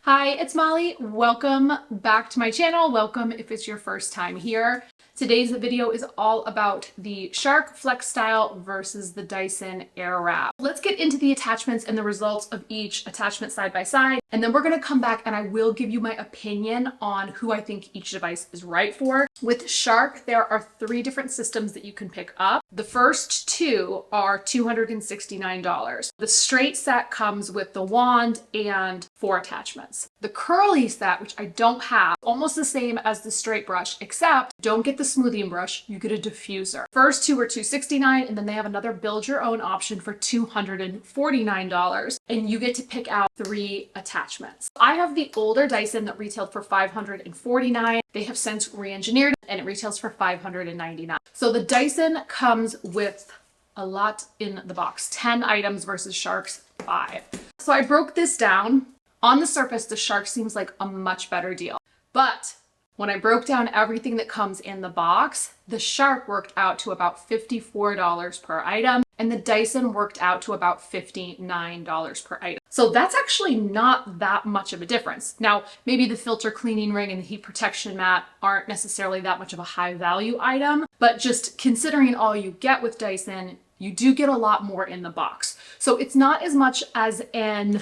Hi, it's Molly. Welcome back to my channel. Welcome if it's your first time here. Today's video is all about the Shark Flexstyle versus the Dyson Airwrap. Let's get into the attachments and the results of each attachment side by side, and then we're going to come back and I will give you my opinion on who I think each device is right for. With Shark, there are 3 different systems that you can pick up. The first 2 are $269. The straight set comes with the wand and 4 attachments. The curly set, which I don't have, almost the same as the straight brush, except don't get the smoothing brush, you get a diffuser. First 2 are $269, and then they have another build your own option for $249, and you get to pick out 3 attachments. I have the older Dyson that retailed for $549. They have since re-engineered and it retails for $599. So the Dyson comes with a lot in the box, 10 items versus Shark's 5. So I broke this down. On the surface, the Shark seems like a much better deal. But when I broke down everything that comes in the box, the Shark worked out to about $54 per item, and the Dyson worked out to about $59 per item. So that's actually not that much of a difference. Now, maybe the filter cleaning ring and the heat protection mat aren't necessarily that much of a high value item, but just considering all you get with Dyson, you do get a lot more in the box. So it's not as much as an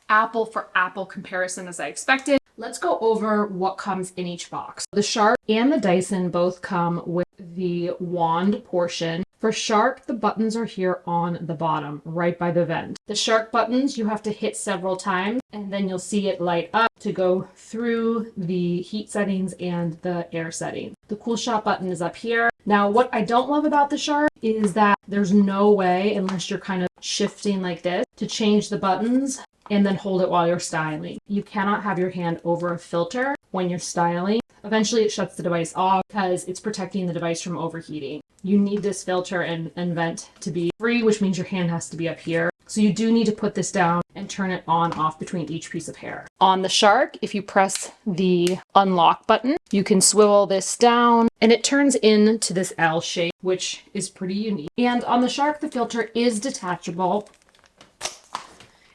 apple for apple comparison as I expected. Let's go over what comes in each box. The Shark and the Dyson both come with the wand portion. For Shark, the buttons are here on the bottom, right by the vent. The Shark buttons you have to hit several times, and then you'll see it light up to go through the heat settings and the air settings. The Cool Shot button is up here. Now, what I don't love about the Shark is that there's no way, unless you're kind of shifting like this, to change the buttons and then hold it while you're styling. You cannot have your hand over a filter when you're styling. Eventually it shuts the device off because it's protecting the device from overheating. You need this filter and vent to be free, which means your hand has to be up here. So you do need to put this down and turn it on off between each piece of hair. On the Shark, if you press the unlock button, you can swivel this down and it turns into this L shape, which is pretty unique. And on the Shark, the filter is detachable.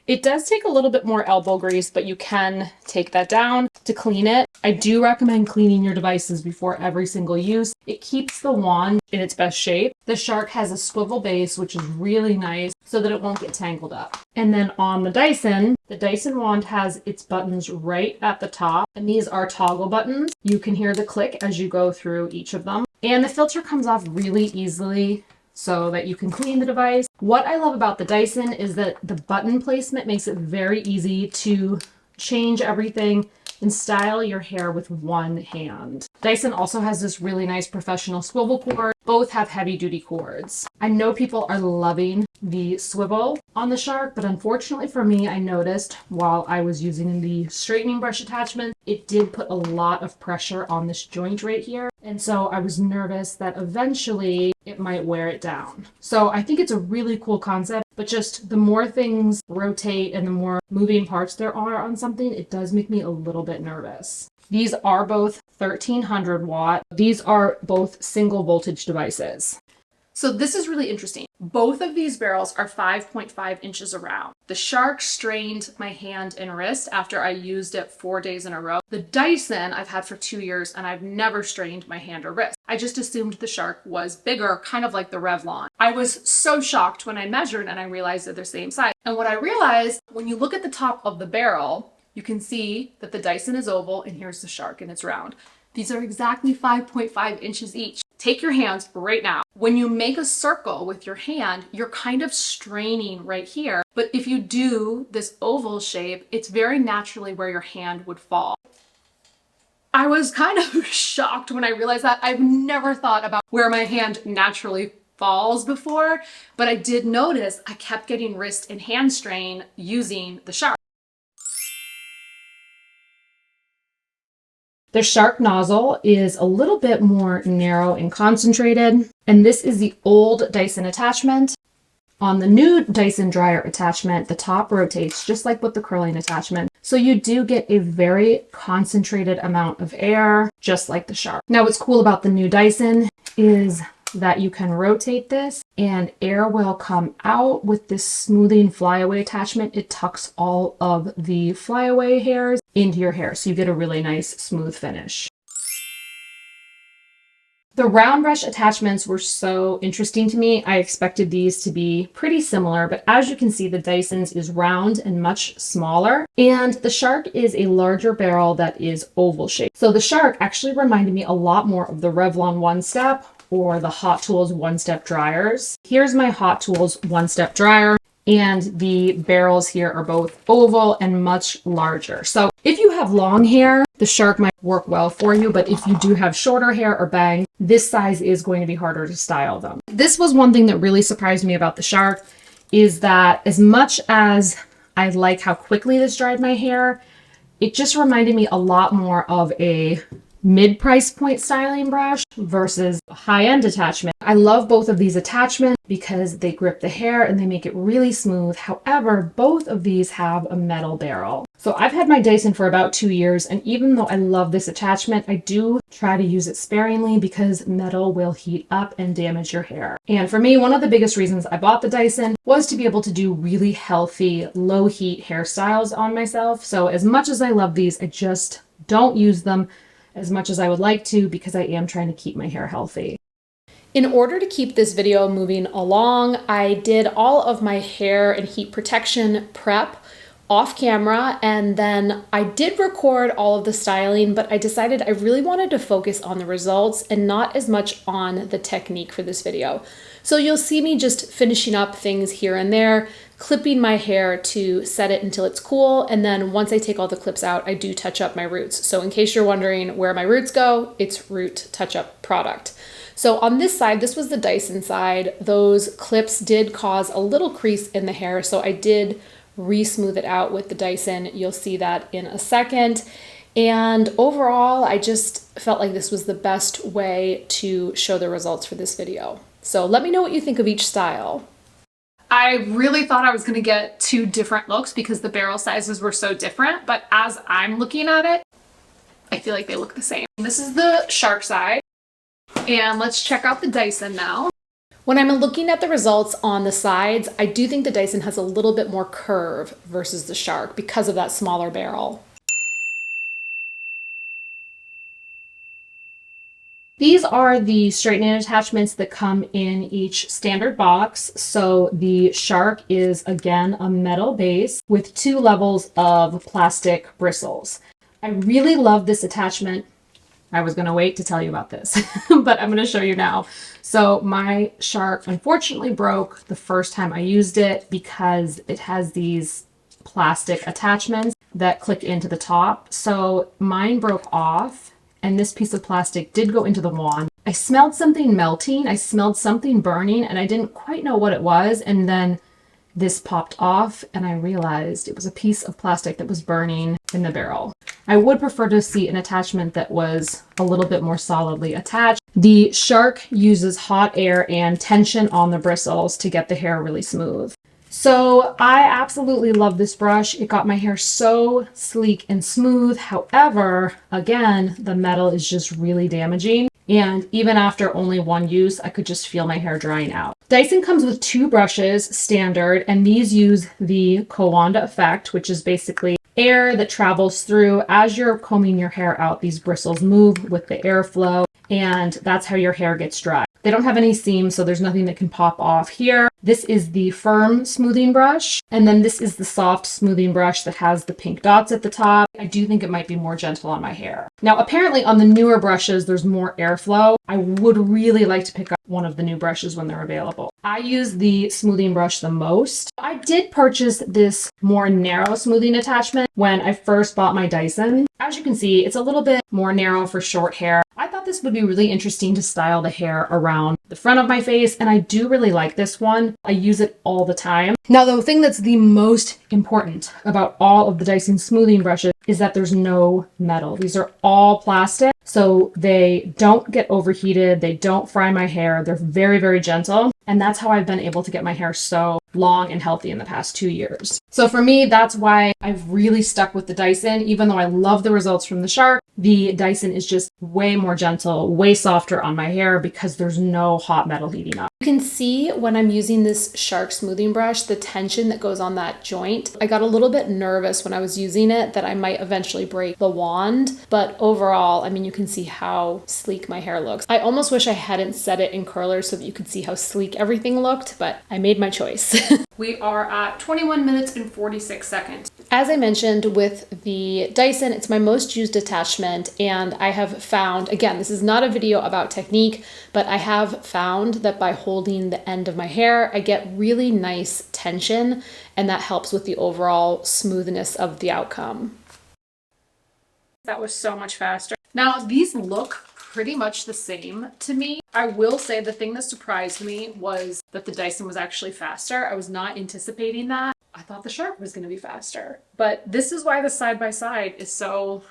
It does take a little bit more elbow grease, but you can take that down to clean it. I do recommend cleaning your devices before every single use. It keeps the wand in its best shape. The Shark has a swivel base, which is really nice so that it won't get tangled up. And then on the Dyson wand has its buttons right at the top, and these are toggle buttons. You can hear the click as you go through each of them. And the filter comes off really easily so that you can clean the device. What I love about the Dyson is that the button placement makes it very easy to change everything and style your hair with one hand. Dyson also has this really nice professional swivel cord. Both have heavy duty cords. I know people are loving the swivel on the Shark, but unfortunately for me, I noticed while I was using the straightening brush attachment, it did put a lot of pressure on this joint right here. And so I was nervous that eventually it might wear it down. So I think it's a really cool concept, but just the more things rotate and the more moving parts there are on something, it does make me a little bit nervous. These are both 1300 watt. These are both single voltage devices. So this is really interesting. Both of these barrels are 5.5 inches around. The Shark strained my hand and wrist after I used it 4 days in a row. The Dyson I've had for 2 years and I've never strained my hand or wrist. I just assumed the Shark was bigger, kind of like the Revlon. I was so shocked when I measured and I realized that they're the same size. And what I realized, when you look at the top of the barrel, you can see that the Dyson is oval and here's the Shark and it's round. These are exactly 5.5 inches each. Take your hands right now. When you make a circle with your hand, you're kind of straining right here. But if you do this oval shape, it's very naturally where your hand would fall. I was kind of shocked when I realized that. I've never thought about where my hand naturally falls before, but I did notice I kept getting wrist and hand strain using the Shark. The Shark nozzle is a little bit more narrow and concentrated, and this is the old Dyson attachment. On the new Dyson dryer attachment, the top rotates just like with the curling attachment, so you do get a very concentrated amount of air, just like the Shark. Now, what's cool about the new Dyson is that you can rotate this and air will come out with this smoothing flyaway attachment. It tucks all of the flyaway hairs into your hair, so you get a really nice smooth finish. The round brush attachments were so interesting to me. I expected these to be pretty similar, but as you can see, the Dyson's is round and much smaller, and the Shark is a larger barrel that is oval shaped. So the Shark actually reminded me a lot more of the Revlon One Step or the Hot Tools One Step dryers. Here's my Hot Tools One Step dryer, and the barrels here are both oval and much larger. So if you have long hair, the Shark might work well for you, but if you do have shorter hair or bangs, this size is going to be harder to style them. This was one thing that really surprised me about the Shark, is that as much as I like how quickly this dried my hair, it just reminded me a lot more of a mid-price point styling brush versus a high-end attachment. I love both of these attachments because they grip the hair and they make it really smooth. However, both of these have a metal barrel. So I've had my Dyson for about 2 years, and even though I love this attachment, I do try to use it sparingly because metal will heat up and damage your hair. And for me, one of the biggest reasons I bought the Dyson was to be able to do really healthy, low heat hairstyles on myself. So as much as I love these, I just don't use them as much as I would like to because I am trying to keep my hair healthy. In order to keep this video moving along, I did all of my hair and heat protection prep off camera, and then I did record all of the styling, but I decided I really wanted to focus on the results and not as much on the technique for this video. So you'll see me just finishing up things here and there, clipping my hair to set it until it's cool, and then once I take all the clips out, I do touch up my roots. So in case you're wondering where my roots go, it's root touch-up product. So on this side, this was the Dyson side, those clips did cause a little crease in the hair, so I did re-smooth it out with the Dyson. You'll see that in a second. And overall, I just felt like this was the best way to show the results for this video. So let me know what you think of each style. I really thought I was going to get two different looks because the barrel sizes were so different, but as I'm looking at it, I feel like they look the same. This is the Shark side, and let's check out the Dyson now. When I'm looking at the results on the sides, I do think the Dyson has a little bit more curve versus the Shark because of that smaller barrel. These are the straightening attachments that come in each standard box. So the Shark is again a metal base with 2 levels of plastic bristles. I really love this attachment. I was going to wait to tell you about this, but I'm going to show you now. So my Shark unfortunately broke the first time I used it because it has these plastic attachments that click into the top. So mine broke off, and this piece of plastic did go into the wand. I smelled something melting, I smelled something burning, and I didn't quite know what it was. And then this popped off and I realized it was a piece of plastic that was burning in the barrel. I would prefer to see an attachment that was a little bit more solidly attached. The Shark uses hot air and tension on the bristles to get the hair really smooth. So I absolutely love this brush. It got my hair so sleek and smooth. However, again, the metal is just really damaging. And even after only one use, I could just feel my hair drying out. Dyson comes with 2 brushes standard, and these use the Kowanda effect, which is basically air that travels through. As you're combing your hair out, these bristles move with the airflow, and that's how your hair gets dry. They don't have any seams, so there's nothing that can pop off here. This is the firm smoothing brush, and then this is the soft smoothing brush that has the pink dots at the top. I do think it might be more gentle on my hair. Now, apparently on the newer brushes, there's more airflow. I would really like to pick up one of the new brushes when they're available. I use the smoothing brush the most. I did purchase this more narrow smoothing attachment when I first bought my Dyson. As you can see, it's a little bit more narrow for short hair. I thought this would be really interesting to style the hair around the front of my face, and I do really like this one. I use it all the time. Now, the thing that's the most important about all of the Dyson smoothing brushes is that there's no metal. These are all plastic, so they don't get overheated. They don't fry my hair. They're very, very gentle. And that's how I've been able to get my hair so long and healthy in the past 2 years. So for me, that's why I've really stuck with the Dyson. Even though I love the results from the Shark, the Dyson is just way more gentle, way softer on my hair because there's no hot metal heating up. You can see when I'm using this Shark smoothing brush, the tension that goes on that joint. I got a little bit nervous when I was using it that I might eventually break the wand, but overall, I mean, you can see how sleek my hair looks. I almost wish I hadn't set it in curler so that you could see how sleek everything looked, but I made my choice. We are at 21 minutes and 46 seconds. As I mentioned with the Dyson, it's my most used attachment, and I have found, again, this is not a video about technique, but I have found that by holding the end of my hair, I get really nice tension, and that helps with the overall smoothness of the outcome. That was so much faster. Now, these look pretty much the same to me. I will say the thing that surprised me was that the Dyson was actually faster. I was not anticipating that. I thought the Shark was going to be faster. But this is why the side-by-side is so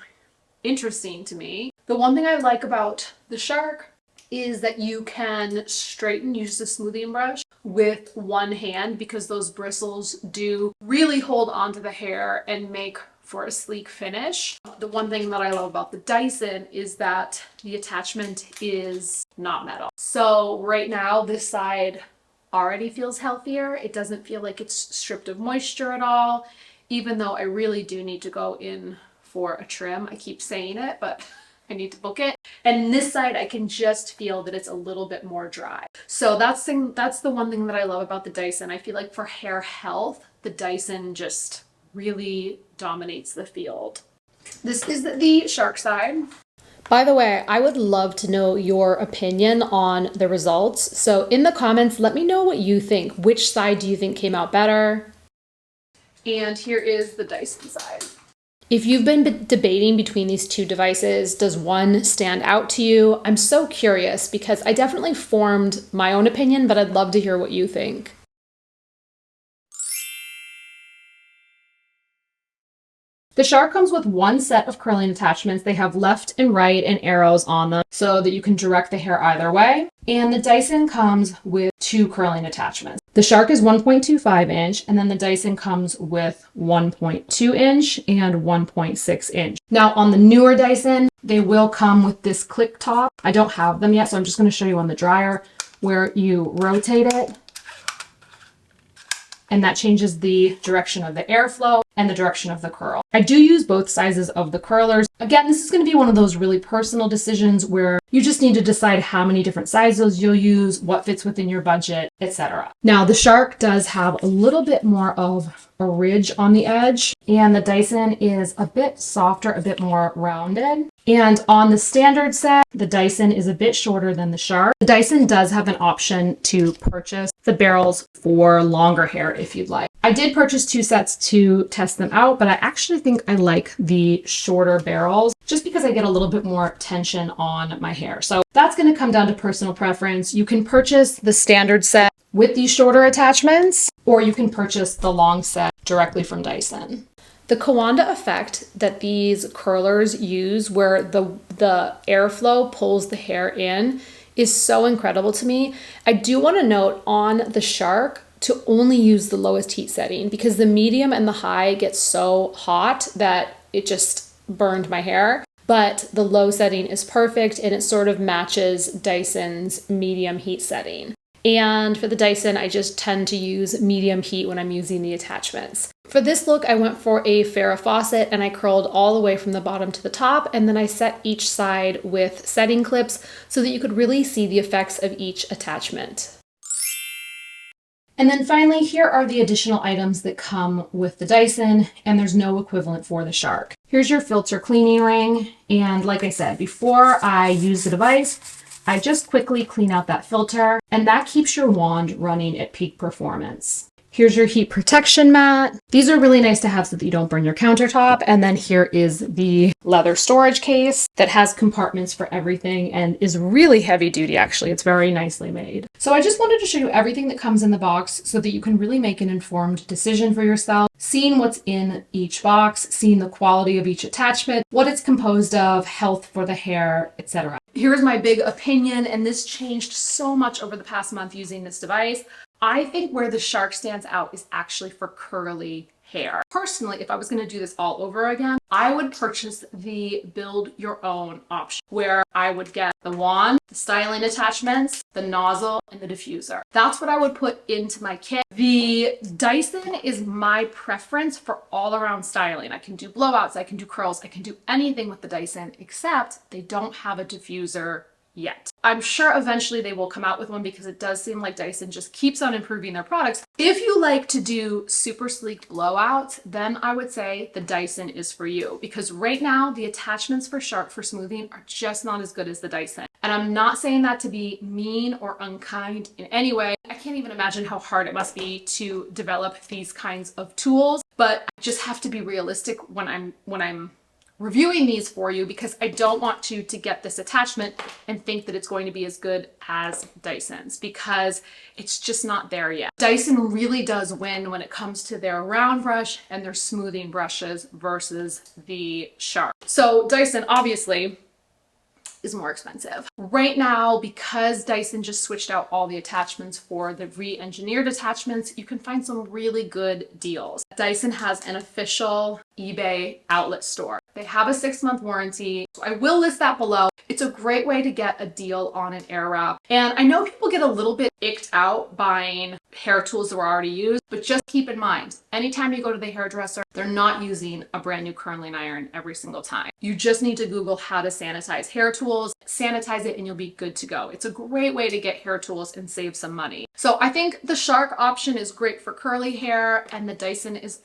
interesting to me. The one thing I like about the Shark is that you can use the smoothing brush with one hand because those bristles do really hold onto the hair and make for a sleek finish. The one thing that I love about the Dyson is that the attachment is not metal. So right now this side already feels healthier. It doesn't feel like it's stripped of moisture at all, even though I really do need to go in for a trim. I keep saying it, but I need to book it. And this side, I can just feel that it's a little bit more dry. So that's the one thing that I love about the Dyson. I feel like for hair health, the Dyson just really dominates the field. This is the Shark side. By the way, I would love to know your opinion on the results. So in the comments, let me know what you think. Which side do you think came out better? And here is the Dyson side. If you've been debating between these two devices, does one stand out to you? I'm so curious because I definitely formed my own opinion, but I'd love to hear what you think. The Shark comes with one set of curling attachments. They have left and right and arrows on them so that you can direct the hair either way. And the Dyson comes with two curling attachments. The Shark is 1.25 inch, and then the Dyson comes with 1.2 inch and 1.6 inch. Now on the newer Dyson, they will come with this click top. I don't have them yet, so I'm just going to show you on the dryer where you rotate it. And that changes the direction of the airflow and the direction of the curl. I do use both sizes of the curlers. Again, this is going to be one of those really personal decisions where you just need to decide how many different sizes you'll use, what fits within your budget, etc. Now, the Shark does have a little bit more of a ridge on the edge, and the Dyson is a bit softer, a bit more rounded. And on the standard set, the Dyson is a bit shorter than the Shark. The Dyson does have an option to purchase the barrels for longer hair if you'd like. I did purchase two sets to test them out, but I actually think I like the shorter barrels just because I get a little bit more tension on my hair. So that's going to come down to personal preference. You can purchase the standard set with these shorter attachments, or you can purchase the long set directly from Dyson. The Kawanda effect that these curlers use where the airflow pulls the hair in is so incredible to me. I do want to note on the Shark to only use the lowest heat setting because the medium and the high get so hot that it just burned my hair. But the low setting is perfect and it sort of matches Dyson's medium heat setting. And for the Dyson, I just tend to use medium heat when I'm using the attachments. For this look, I went for a Farrah faucet and I curled all the way from the bottom to the top, and then I set each side with setting clips so that you could really see the effects of each attachment. And then finally, here are the additional items that come with the Dyson, and there's no equivalent for the Shark. Here's your filter cleaning ring, and like I said, before I use the device, I just quickly clean out that filter, and that keeps your wand running at peak performance. Here's your heat protection mat. These are really nice to have so that you don't burn your countertop. And then here is the leather storage case that has compartments for everything and is really heavy duty, actually. It's very nicely made. So I just wanted to show you everything that comes in the box so that you can really make an informed decision for yourself, seeing what's in each box, seeing the quality of each attachment, what it's composed of, health for the hair, etc. Here's my big opinion, and this changed so much over the past month using this device. I think where the Shark stands out is actually for curly hair. Personally, if I was going to do this all over again, I would purchase the build your own option where I would get the wand, the styling attachments, the nozzle, and the diffuser. That's what I would put into my kit. The Dyson is my preference for all around styling. I can do blowouts, I can do curls, I can do anything with the Dyson, except they don't have a diffuser yet. I'm sure eventually they will come out with one because it does seem like Dyson just keeps on improving their products. If you like to do super sleek blowouts, then I would say the Dyson is for you, because right now the attachments for Shark for smoothing are just not as good as the Dyson. And I'm not saying that to be mean or unkind in any way. I can't even imagine how hard it must be to develop these kinds of tools, but I just have to be realistic when I'm reviewing these for you, because I don't want you to get this attachment and think that it's going to be as good as Dyson's, because it's just not there yet. Dyson really does win when it comes to their round brush and their smoothing brushes versus the Shark. So Dyson obviously is more expensive. Right now, because Dyson just switched out all the attachments for the re-engineered attachments, you can find some really good deals. Dyson has an official eBay outlet store. They have a 6-month warranty. So I will list that below. It's a great way to get a deal on an Airwrap. And I know people get a little bit icked out buying hair tools that were already used, but just keep in mind, anytime you go to the hairdresser, they're not using a brand new curling iron every single time. You just need to Google how to sanitize hair tools, sanitize it, and you'll be good to go. It's a great way to get hair tools and save some money. So I think the Shark option is great for curly hair, and the Dyson is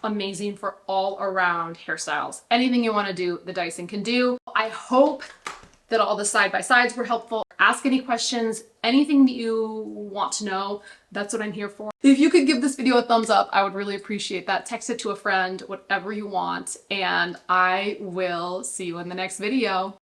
amazing for all around hairstyles. Anything you want to do, the Dyson can do. I hope that all the side-by-sides were helpful. Ask any questions, anything that you want to know, that's what I'm here for. If you could give this video a thumbs up, I would really appreciate that. Text it to a friend, whatever you want, and I will see you in the next video.